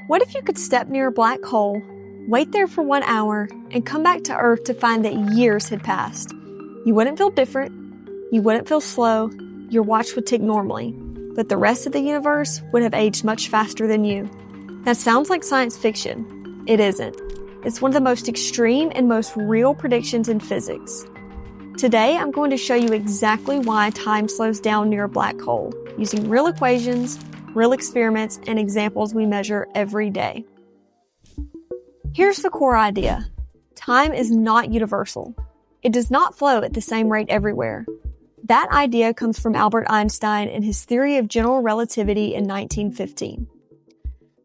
What if you could step near a black hole, wait there for 1 hour, and come back to Earth to find that years had passed? You wouldn't feel different, you wouldn't feel slow, your watch would tick normally, but the rest of the universe would have aged much faster than you. That sounds like science fiction. It isn't. It's one of the most extreme and most real predictions in physics. Today, I'm going to show you exactly why time slows down near a black hole, using real equations, real experiments, and examples we measure every day. Here's the core idea. Time is not universal. It does not flow at the same rate everywhere. That idea comes from Albert Einstein and his theory of general relativity in 1915.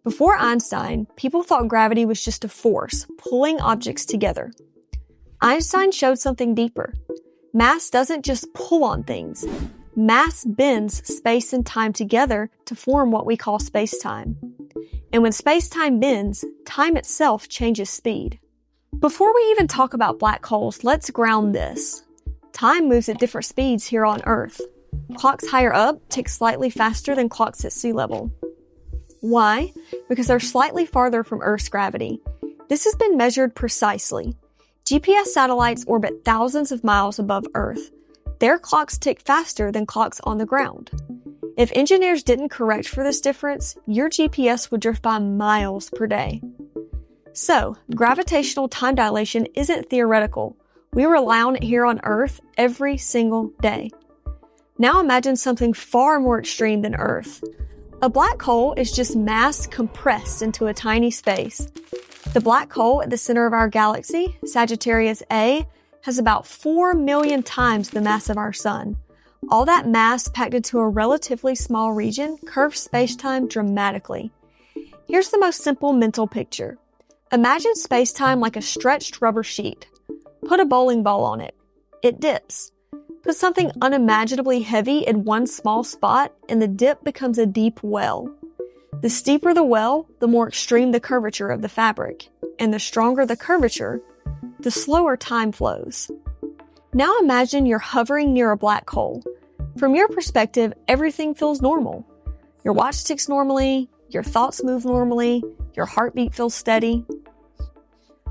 Before Einstein, people thought gravity was just a force pulling objects together. Einstein showed something deeper. Mass doesn't just pull on things. Mass bends space and time together to form what we call spacetime. And when spacetime bends, time itself changes speed. Before we even talk about black holes, let's ground this. Time moves at different speeds here on Earth. Clocks higher up tick slightly faster than clocks at sea level. Why? Because they're slightly farther from Earth's gravity. This has been measured precisely. GPS satellites orbit thousands of miles above Earth. Their clocks tick faster than clocks on the ground. If engineers didn't correct for this difference, your GPS would drift by miles per day. So, gravitational time dilation isn't theoretical. We rely on it here on Earth every single day. Now imagine something far more extreme than Earth. A black hole is just mass compressed into a tiny space. The black hole at the center of our galaxy, Sagittarius A, has about 4 million times the mass of our Sun. All that mass packed into a relatively small region curves spacetime dramatically. Here's the most simple mental picture. Imagine spacetime like a stretched rubber sheet. Put a bowling ball on it. It dips. Put something unimaginably heavy in one small spot, and the dip becomes a deep well. The steeper the well, the more extreme the curvature of the fabric. And the stronger the curvature, the slower time flows. Now imagine you're hovering near a black hole. From your perspective, everything feels normal. Your watch ticks normally, your thoughts move normally, your heartbeat feels steady.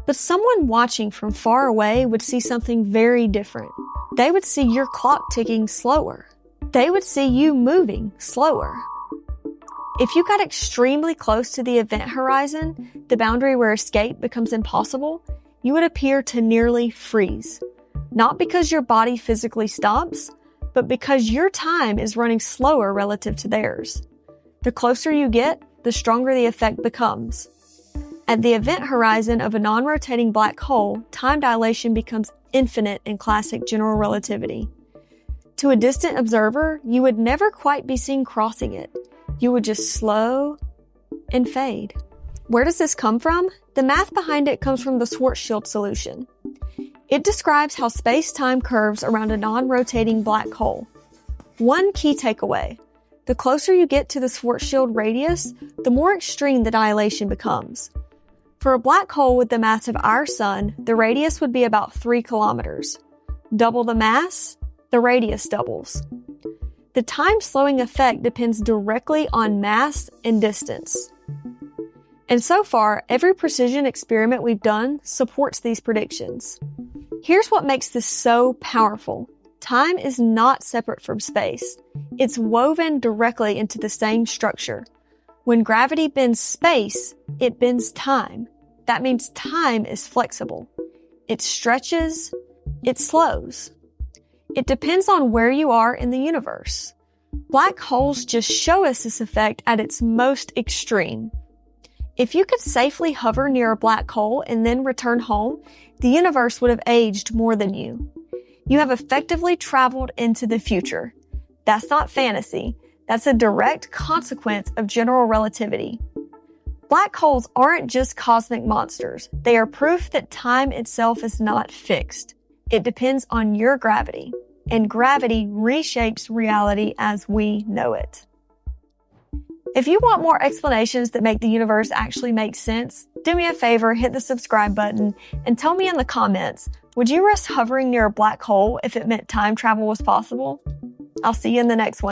But someone watching from far away would see something very different. They would see your clock ticking slower. They would see you moving slower. If you got extremely close to the event horizon, the boundary where escape becomes impossible, you would appear to nearly freeze. Not because your body physically stops, but because your time is running slower relative to theirs. The closer you get, the stronger the effect becomes. At the event horizon of a non-rotating black hole, time dilation becomes infinite in classic general relativity. To a distant observer, you would never quite be seen crossing it. You would just slow and fade. Where does this come from? The math behind it comes from the Schwarzschild solution. It describes how space-time curves around a non-rotating black hole. One key takeaway. The closer you get to the Schwarzschild radius, the more extreme the dilation becomes. For a black hole with the mass of our Sun, the radius would be about 3 kilometers. Double the mass, the radius doubles. The time-slowing effect depends directly on mass and distance. And so far, every precision experiment we've done supports these predictions. Here's what makes this so powerful. Time is not separate from space. It's woven directly into the same structure. When gravity bends space, it bends time. That means time is flexible. It stretches, it slows. It depends on where you are in the universe. Black holes just show us this effect at its most extreme. If you could safely hover near a black hole and then return home, the universe would have aged more than you. You have effectively traveled into the future. That's not fantasy. That's a direct consequence of general relativity. Black holes aren't just cosmic monsters. They are proof that time itself is not fixed. It depends on your gravity, and gravity reshapes reality as we know it. If you want more explanations that make the universe actually make sense, do me a favor, hit the subscribe button, and tell me in the comments, would you risk hovering near a black hole if it meant time travel was possible? I'll see you in the next one.